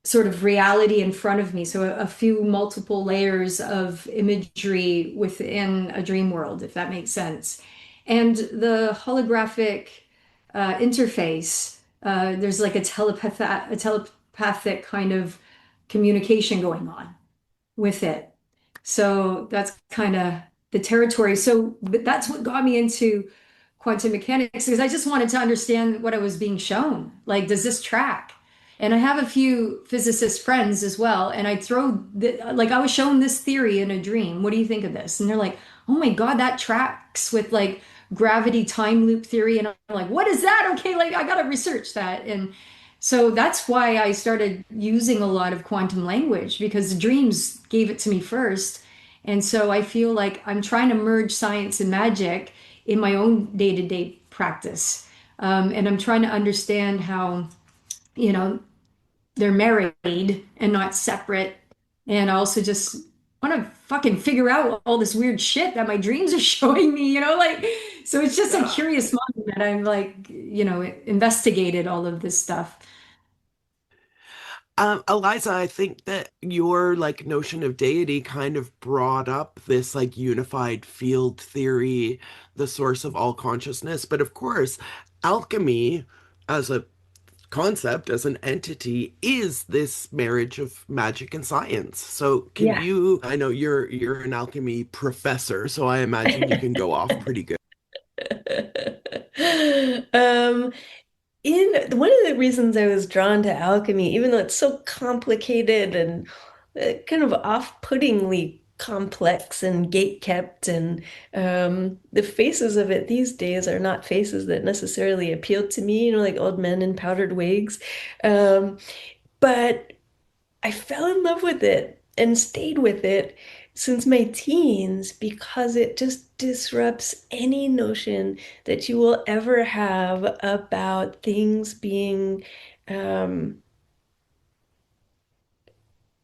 S4: sort of reality in front of me. So a few multiple layers of imagery within a dream world, if that makes sense. And the holographic interface, there's like a telepathic kind of communication going on with it. So that's kind of the territory. So, but that's what got me into quantum mechanics because I just wanted to understand what I was being shown. Like, does this track? And I have a few physicist friends as well. And like, I was shown this theory in a dream. What do you think of this? And they're like, oh my God, that tracks with like gravity time loop theory. And I'm like, what is that? Okay, like, I got to research that. And so that's why I started using a lot of quantum language because the dreams gave it to me first. And so I feel like I'm trying to merge science and magic in my own day-to-day practice. And I'm trying to understand how, you know, they're married and not separate. And also just want to fucking figure out all this weird shit that my dreams are showing me, like, so it's just a
S1: Yeah.
S4: curious mind that I'm like, investigated all of this stuff.
S1: Eliza, I think that your like notion of deity kind of brought up this like unified field theory, the source of all consciousness. But of course, alchemy as a concept, as an entity, is this marriage of magic and science. So can
S3: Yeah.
S1: you, I know you're an alchemy professor, so I imagine you can go off pretty good.
S3: Um, in one of the reasons I was drawn to alchemy, even though it's so complicated and kind of off-puttingly complex and gate-kept, and the faces of it these days are not faces that necessarily appeal to me, like old men in powdered wigs. Um, but I fell in love with it and stayed with it since my teens because it just disrupts any notion that you will ever have about things being um,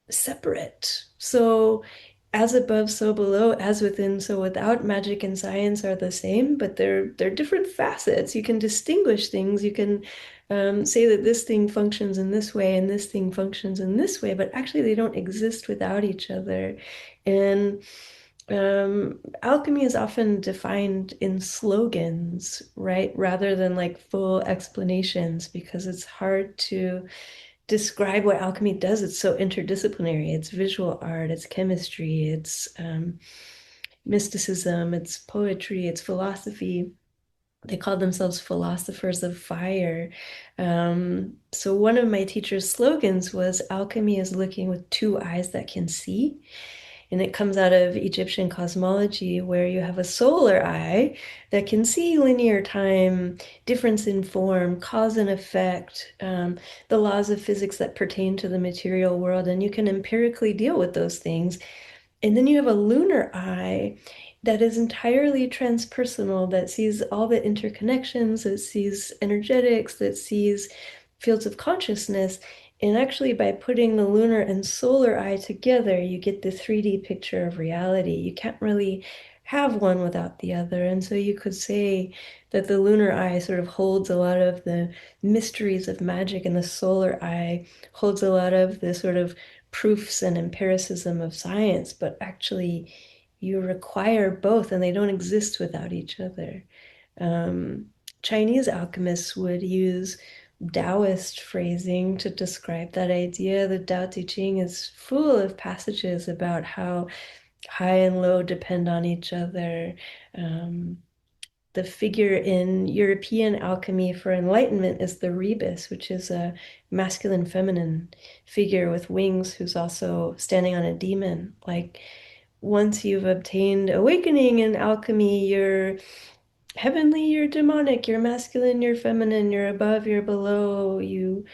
S3: separate. So, as above, so below, as within, so without, magic and science are the same, but they're different facets. You can distinguish things. You can say that this thing functions in this way and this thing functions in this way, but actually they don't exist without each other. And alchemy is often defined in slogans, right? Rather than like full explanations, because it's hard to describe what alchemy does. It's so interdisciplinary. It's visual art, it's chemistry, it's mysticism, it's poetry, it's philosophy. They called themselves philosophers of fire. So one of my teacher's slogans was alchemy is looking with two eyes that can see. And it comes out of Egyptian cosmology, where you have a solar eye that can see linear time, difference in form, cause and effect, the laws of physics that pertain to the material world, and you can empirically deal with those things. And then you have a lunar eye that is entirely transpersonal, that sees all the interconnections, that sees energetics, that sees fields of consciousness. And actually, by putting the lunar and solar eye together, you get the 3D picture of reality. You can't really have one without the other. And so you could say that the lunar eye sort of holds a lot of the mysteries of magic, and the solar eye holds a lot of the sort of proofs and empiricism of science. But actually, you require both, and they don't exist without each other. Um, Chinese alchemists would use Taoist phrasing to describe that idea. The Tao Te Ching is full of passages about how high and low depend on each other. Um, the figure in European alchemy for enlightenment is the rebus, which is a masculine feminine figure with wings who's also standing on a demon. Like, once you've obtained awakening in alchemy, you're heavenly, you're demonic, you're masculine, you're feminine, you're above, you're below. You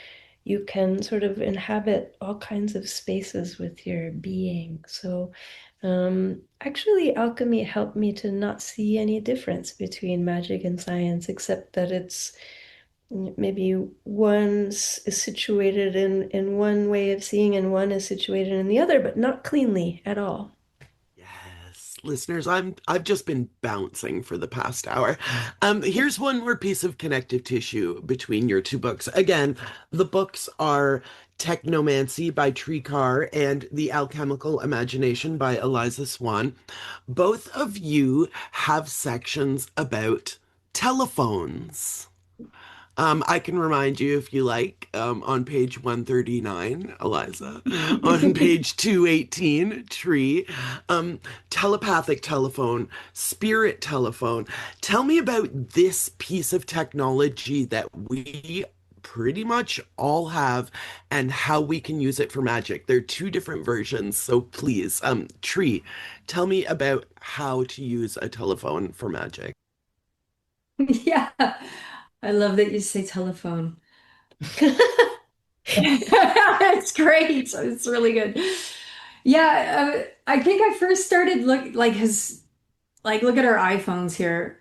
S3: can sort of inhabit all kinds of spaces with your being. So actually, alchemy helped me to not see any difference between magic and science, except that it's maybe is situated in one way of seeing and one is situated in the other, but not cleanly at all.
S1: Yes, listeners, I've just been bouncing for the past hour. Here's one more piece of connective tissue between your two books. Again, the books are Technomancy by Carr and The Alchemical Imagination by Eliza Swann. Both of you have sections about telephones. I can remind you if you like, on page 139, Eliza, on page 218, Tree, telepathic telephone, spirit telephone. Tell me about this piece of technology that we pretty much all have and how we can use it for magic. There are two different versions, so please, Tree, tell me about how to use a telephone for magic.
S4: Yeah, I love that you say telephone. It's great. It's really good. Yeah, I think I first started look at our iPhones here.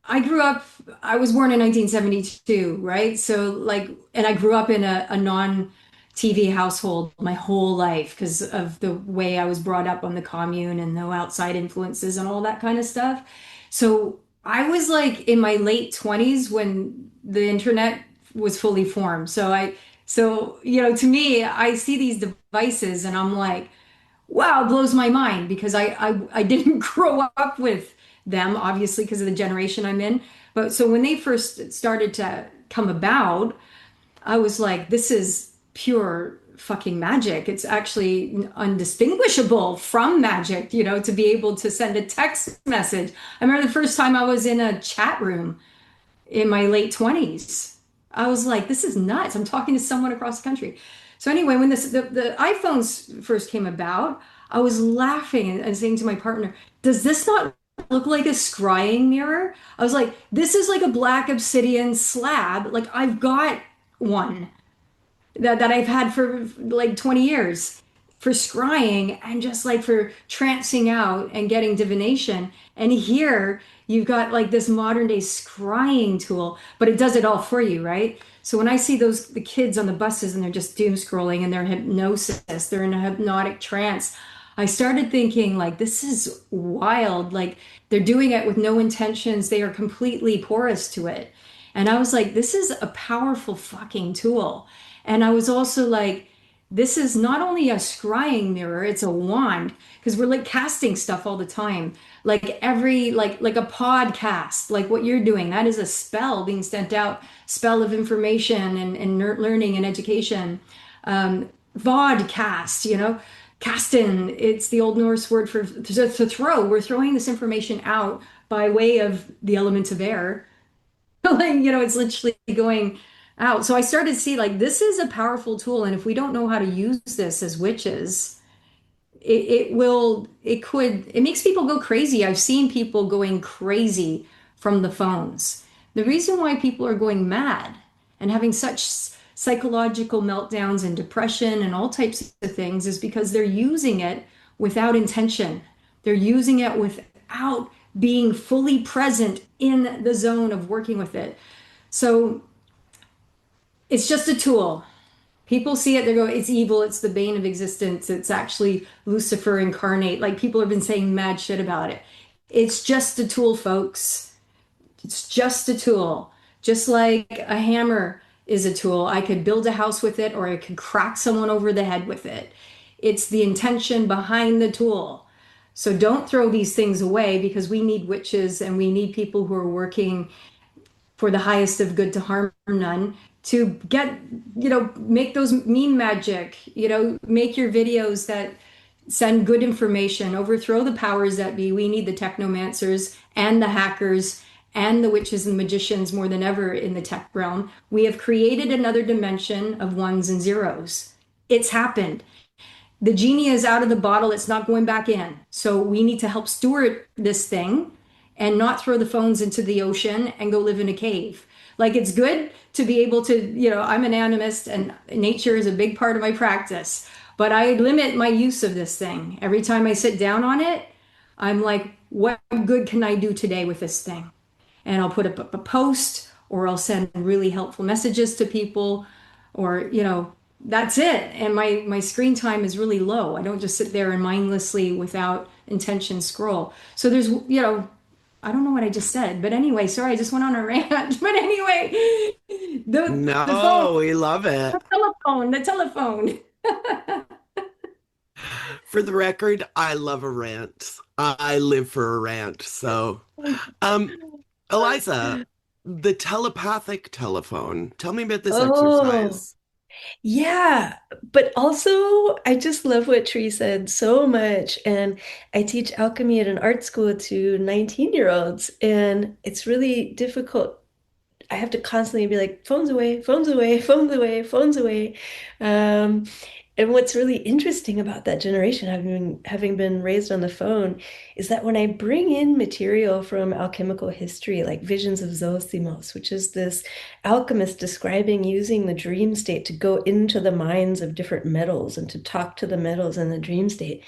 S4: I grew up, I was born in 1972, right? So like, and I grew up in a non TV household my whole life because of the way I was brought up on the commune and no outside influences and all that kind of stuff. So I was like in my late 20s when the internet was fully formed. To me, I see these devices and I'm like, wow, it blows my mind because I didn't grow up with them, obviously, because of the generation I'm in. But so when they first started to come about, I was like, this is pure fucking magic. It's actually undistinguishable from magic, to be able to send a text message. I remember the first time I was in a chat room in my late 20s. I was like, this is nuts. I'm talking to someone across the country. So anyway, when the iPhones first came about, I was laughing and saying to my partner, does this not look like a scrying mirror? I was like, this is like a black obsidian slab. Like I've got one that I've had for like 20 years for scrying and just like for trancing out and getting divination. And here you've got like this modern day scrying tool, but it does it all for you, right? So when I see the kids on the buses and they're just doom scrolling and they're hypnosis, they're in a hypnotic trance, I started thinking like this is wild. Like they're doing it with no intentions. They are completely porous to it. And I was like, this is a powerful fucking tool. And I was also like, this is not only a scrying mirror, it's a wand because we're like casting stuff all the time. Like every like a podcast, like what you're doing, that is a spell being sent out, spell of information and learning and education. Vodcast, castin, it's the Old Norse word for to throw. We're throwing this information out by way of the elements of air. Like, it's literally going out. So I started to see like this is a powerful tool, and if we don't know how to use this as witches, it makes people go crazy. I've seen people going crazy from the phones. The reason why people are going mad and having such psychological meltdowns and depression and all types of things is because they're using it without intention. They're using it without being fully present in the zone of working with it. So it's just a tool. People see it, they go, it's evil, it's the bane of existence, it's actually Lucifer incarnate. Like people have been saying mad shit about it. It's just a tool, folks. It's just a tool. Just like a hammer is a tool. I could build a house with it or I could crack someone over the head with it. It's the intention behind the tool. So don't throw these things away because we need witches and we need people who are working for the highest of good to harm none to get, make those meme magic, make your videos that send good information, overthrow the powers that be. We need the technomancers and the hackers and the witches and magicians more than ever in the tech realm. We have created another dimension of ones and zeros. It's happened. The genie is out of the bottle. It's not going back in. So we need to help steward this thing and not throw the phones into the ocean and go live in a cave. Like it's good to be able to, I'm an animist and nature is a big part of my practice, but I limit my use of this thing. Every time I sit down on it, I'm like, what good can I do today with this thing? And I'll put up a post or I'll send really helpful messages to people or, that's it. And my screen time is really low. I don't just sit there and mindlessly without intention scroll. So there's, I don't know what I just said, but anyway, sorry, I just went on a rant. But anyway, the
S1: No,
S4: phone,
S1: we love it.
S4: the telephone.
S1: For the record, I love a rant. I live for a rant. So, um, Eliza, the telepathic telephone. Tell me about this
S3: Oh,
S1: exercise.
S3: yeah. But also, I just love what Tree said so much. And I teach alchemy at an art school to 19-year-olds, and it's really difficult. I have to constantly be like, phones away, phones away, phones away, phones away. Um, and what's really interesting about that generation, having been raised on the phone, is that when I bring in material from alchemical history, like Visions of Zosimos, which is this alchemist describing using the dream state to go into the minds of different metals and to talk to the metals in the dream state,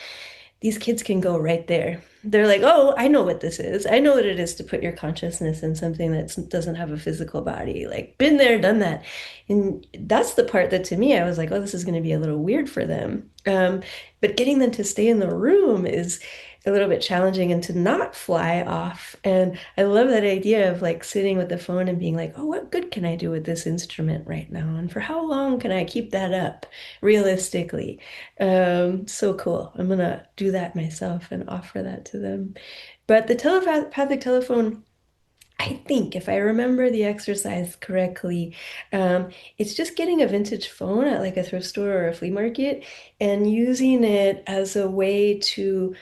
S3: these kids can go right there. They're like, oh, I know what this is. I know what it is to put your consciousness in something that doesn't have a physical body. Like, been there, done that. And that's the part that to me, I was like, oh, this is going to be a little weird for them. But getting them to stay in the room is a little bit challenging and to not fly off. And I love that idea of like sitting with the phone and being like, oh, what good can I do with this instrument right now? And for how long can I keep that up realistically? So cool. I'm gonna do that myself and offer that to them. But the telepathic telephone, I think if I remember the exercise correctly, it's just getting a vintage phone at like a thrift store or a flea market and using it as a way to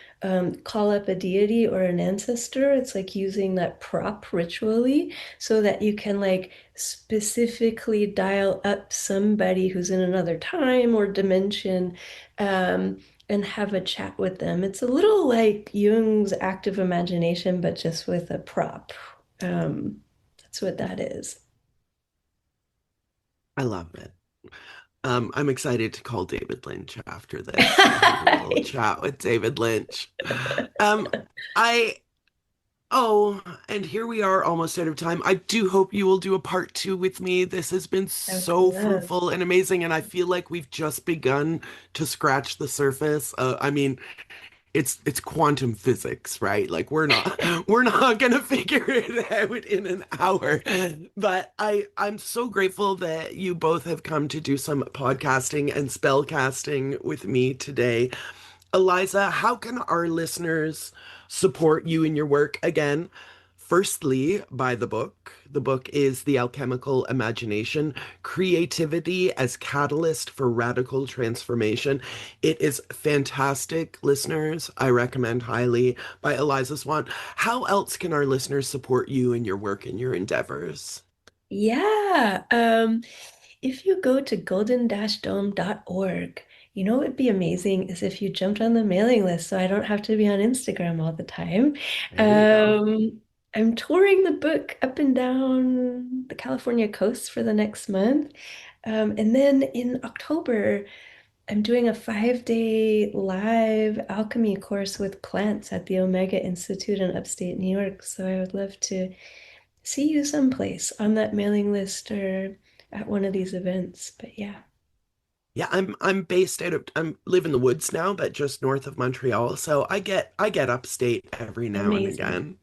S3: call up a deity or an ancestor. It's like using that prop ritually so that you can like specifically dial up somebody who's in another time or dimension. And have a chat with them. It's a little like Jung's active imagination, but just with a prop. That's what that is.
S1: I love it. I'm excited to call David Lynch after this and have a little chat with David Lynch. Um, I Oh, and here we are almost out of time. I do hope you will do a part two with me. This has been
S3: I would
S1: so
S3: love.
S1: fruitful and amazing, and I feel like we've just begun to scratch the surface. I mean, it's quantum physics, right? Like we're not gonna figure it out in an hour. But I'm so grateful that you both have come to do some podcasting and spell casting with me today. Eliza, how can our listeners support you in your work? Again, firstly, by the book. The book is The Alchemical Imagination, Creativity as Catalyst for Radical Transformation. It is fantastic, listeners. I recommend highly, by Eliza Swann. How else can our listeners support you in your work and your endeavors?
S3: Yeah. If you go to golden-dome.org, you know what would be amazing is if you jumped on the mailing list so I don't have to be on Instagram all the time.
S1: There you go.
S3: I'm touring the book up and down the California coast for the next month. And then in October, I'm doing a 5-day live alchemy course with plants at the Omega Institute in upstate New York. So I would love to see you someplace on that mailing list or at one of these events. But yeah,
S1: Yeah, I'm based out of I'm live in the woods now, but just north of Montreal. So I get upstate every now and
S3: amazing.
S1: again.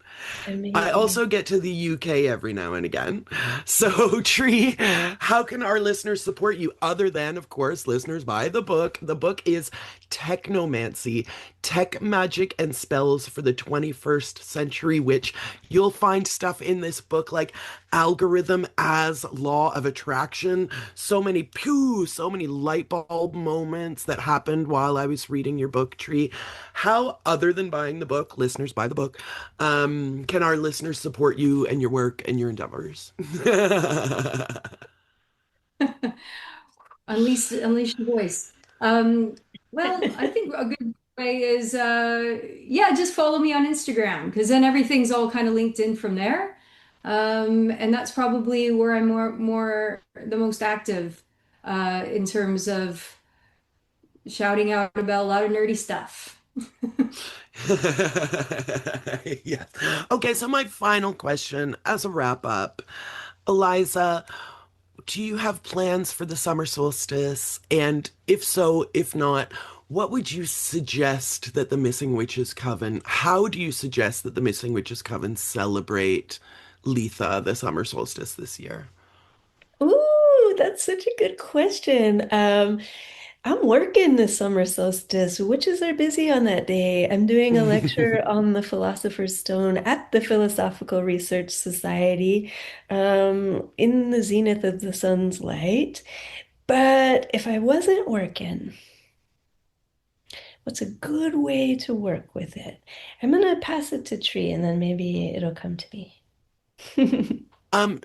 S1: I
S3: Amazing.
S1: also get to the UK every now and again. So, Tree, how can our listeners support you other than, of course, listeners buy the book? The book is Technomancy, Tech Magic and Spells for the 21st Century Witch. You'll find stuff in this book like algorithm as law of attraction. So many light bulb moments that happened while I was reading your book, Tree. How, other than buying the book, listeners buy the book, can our listeners support you and your work and your endeavors?
S4: Unleash your voice. Um, well, I think a good way is yeah, just follow me on Instagram because then everything's all kind of linked in from there. And that's probably where I'm more the most active in terms of shouting out about a lot of nerdy stuff.
S1: Yes. Okay, so my final question as a wrap up, Eliza, do you have plans for the summer solstice? And if so, if not, what would you suggest that the Missing Witches Coven, how do you suggest that the Missing Witches Coven celebrate LITHA, the summer solstice this year?
S3: Ooh, that's such a good question. I'm working the summer solstice. Witches are busy on that day. I'm doing a lecture on the Philosopher's Stone at the Philosophical Research Society, in the zenith of the sun's light. But if I wasn't working, what's a good way to work with it? I'm gonna pass it to Tree and then maybe it'll come to me.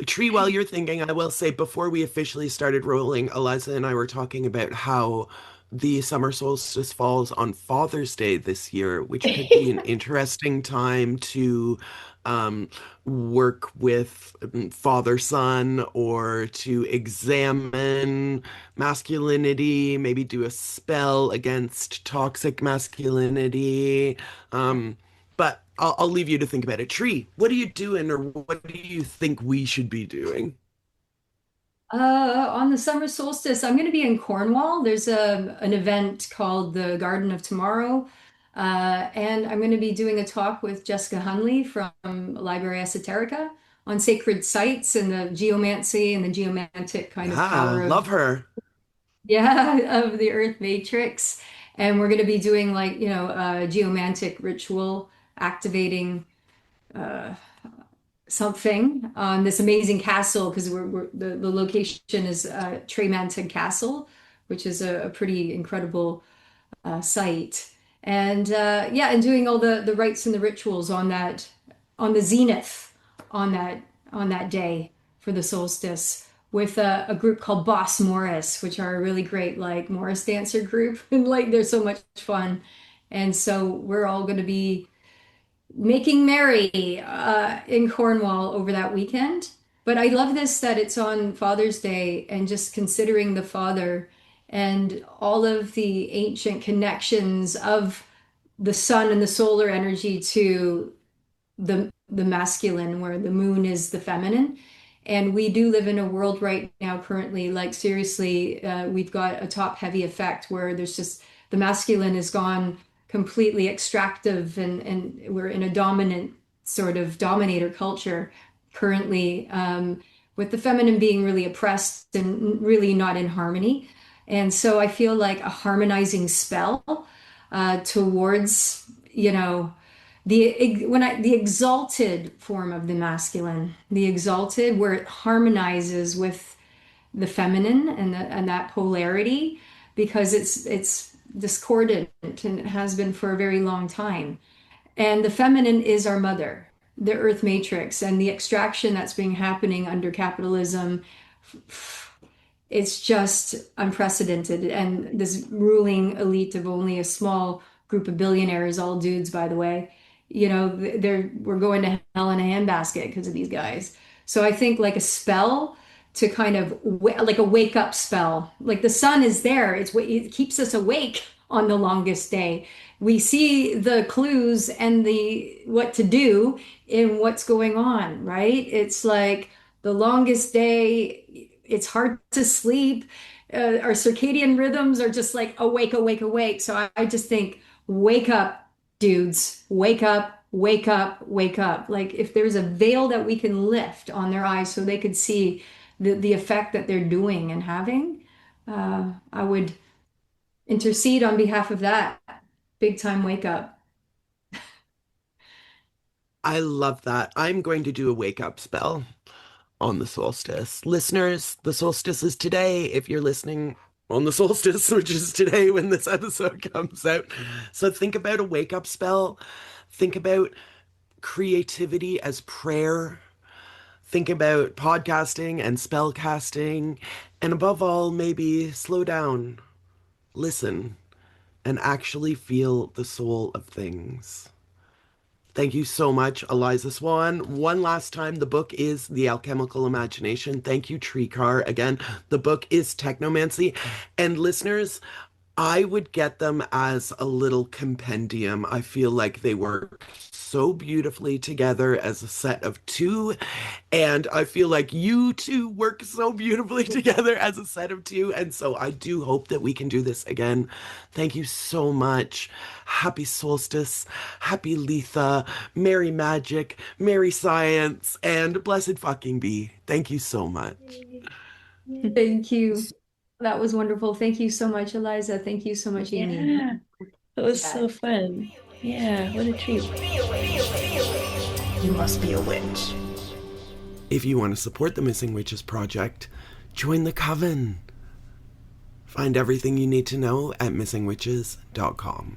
S1: Tree, while you're thinking, I will say before we officially started rolling, Eliza and I were talking about how the summer solstice falls on Father's Day this year, which could be an interesting time to work with father son, or to examine masculinity, maybe do a spell against toxic masculinity. But I'll leave you to think about it. Tree, what are you doing, or what do you think we should be doing?
S4: On the summer solstice, I'm going to be in Cornwall. There's an event called the Garden of Tomorrow, and I'm going to be doing a talk with Jessica Hunley from Library Esoterica on sacred sites and the geomancy and the geomantic kind of
S1: Ah,
S4: power of,
S1: love her.
S4: yeah, of the Earth matrix. And we're going to be doing like, geomantic ritual activating uh, something on this amazing castle because the location is Tremanton Castle, which is a pretty incredible site. And yeah, and doing all the rites and the rituals on that on the zenith on that day for the solstice with a group called Boss Morris, which are a really great like Morris dancer group, and like they're so much fun. And so we're all going to be making merry in Cornwall over that weekend. But I love this that it's on Father's Day and just considering the father and all of the ancient connections of the sun and the solar energy to the masculine, where the moon is the feminine. And we do live in a world right now, currently, like seriously, we've got a top heavy effect where there's just the masculine is gone completely extractive, and we're in a dominant sort of dominator culture currently, with the feminine being really oppressed and really not in harmony. And so I feel like a harmonizing spell towards, the exalted form of the masculine, the exalted, where it harmonizes with the feminine and that polarity, because it's discordant and it has been for a very long time. And the feminine is our mother, the earth matrix, and the extraction that's been happening under capitalism. It's just unprecedented. And this ruling elite of only a small group of billionaires, all dudes, by the way, we're going to hell in a handbasket because of these guys. So I think like a spell to kind of like a wake up spell. Like the sun is there. It keeps us awake on the longest day. We see the clues and the what to do in what's going on, right? It's like the longest day. It's hard to sleep. Our circadian rhythms are just like awake, awake, awake. So I just think, wake up, dudes. Wake up, wake up, wake up. Like if there's a veil that we can lift on their eyes so they could see the effect that they're doing and having, I would intercede on behalf of that. Big time wake up.
S1: I love that. I'm going to do a wake up spell on the solstice. Listeners, the solstice is today. If you're listening on the solstice, which is today when this episode comes out. So think about a wake up spell. Think about creativity as prayer. Think about podcasting and spell casting. And above all, maybe slow down, listen, and actually feel the soul of things. Thank you so much, Eliza Swann. One last time, the book is The Alchemical Imagination. Thank you, Tree Carr. Again, the book is Technomancy. And listeners, I would get them as a little compendium. I feel like they work so beautifully together as a set of two. And I feel like you two work so beautifully together as a set of two. And so I do hope that we can do this again. Thank you so much. Happy solstice, happy LITHA, merry magic, merry science, and blessed fucking be. Thank you so much.
S4: Thank you. That was wonderful. Thank you so much, Eliza. Thank you so much, Amy.
S3: Yeah, it was so fun. Yeah, what a treat.
S2: You must be a witch.
S1: If you want to support the Missing Witches Project, join the coven. Find everything you need to know at missingwitches.com.